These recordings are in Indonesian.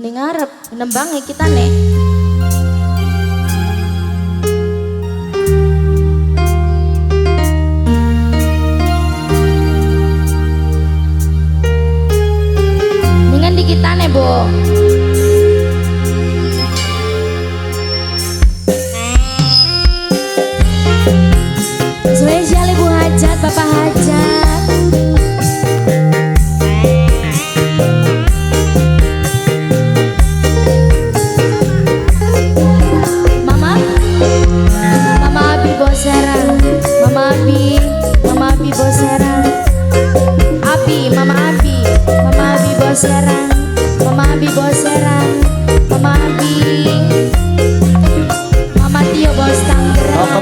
Ning ngarep nembange kita nek. Ningan di kita nek, Bu. Spesial Ibu Hajat, Bapak Hajat. Mama Abi Boserang, Mama Abi Boserang, Mama Abi Boserang, Mama Abi, Mama Tio Bos Tanggerang.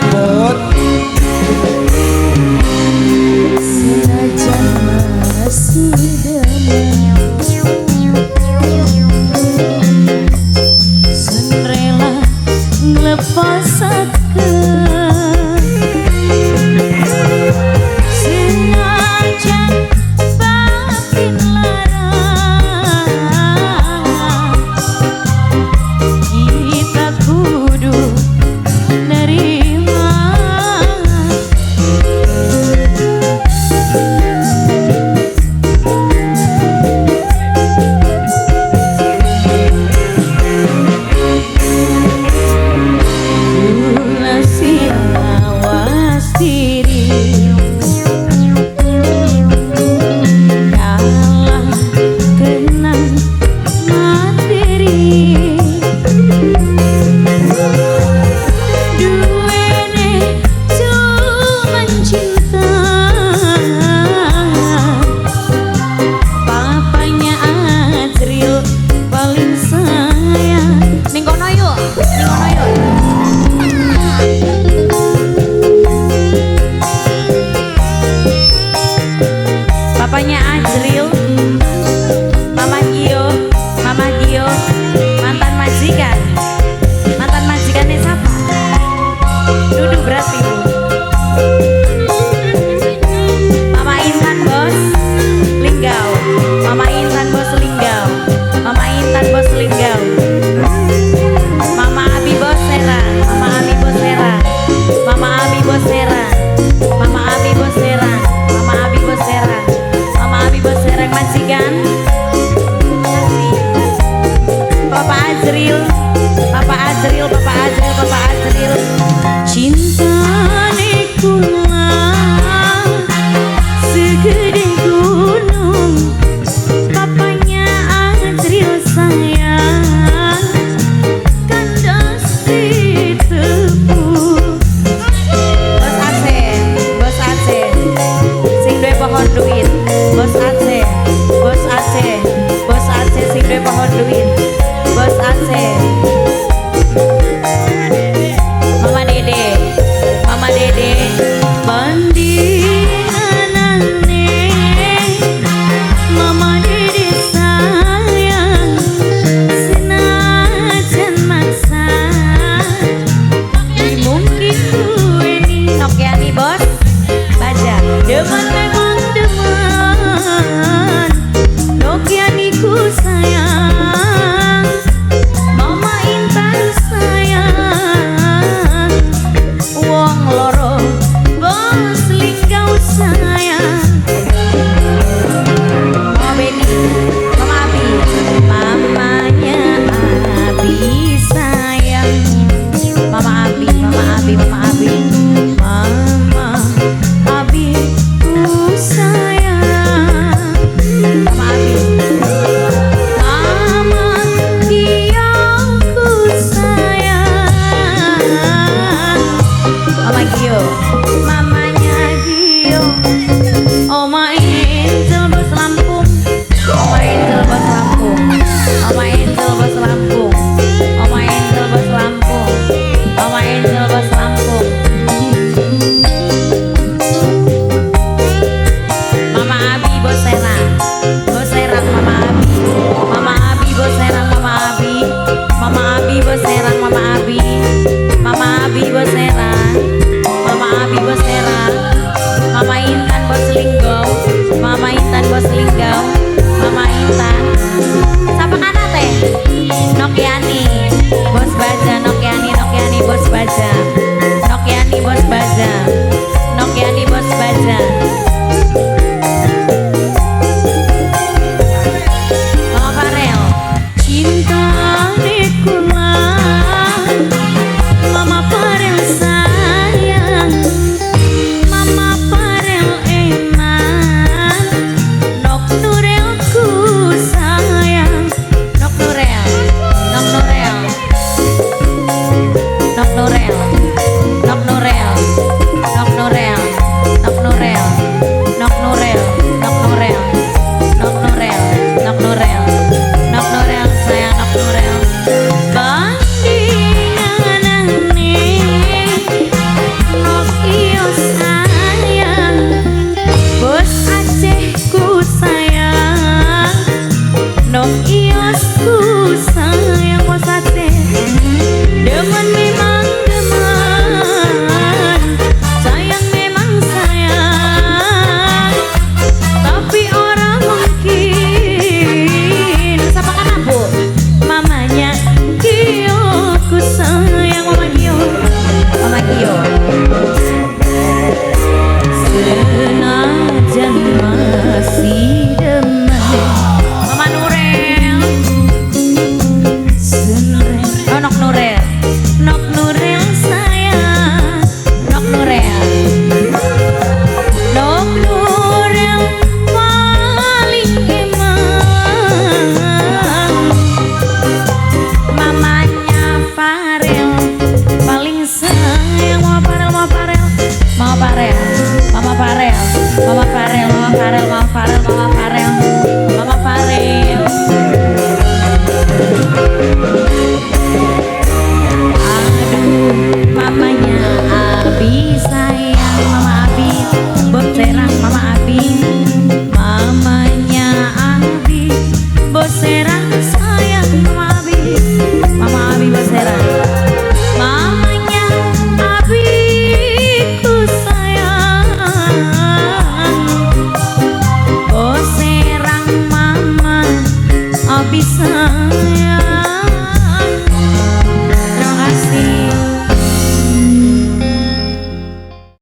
Senajan masih demam, sun rela ngelepas aku. Papanya Azril, Mama Gio, mantan majikannya siapa? Duduk berarti Bu. Mama Intan Bos Linggau, Mama Intan Bos Linggau, Mama Intan Bos Linggau, Mama Abi Boserang, Mama Abi Boserang, Mama Abi Boserang, Mama Abi Boserang, Mama Abi Boserang, Mama Abi Boserang majikan. Bapak Azril, Bapak Azril, Bapak Azril, Bapak Azril. Cinta nikuna segede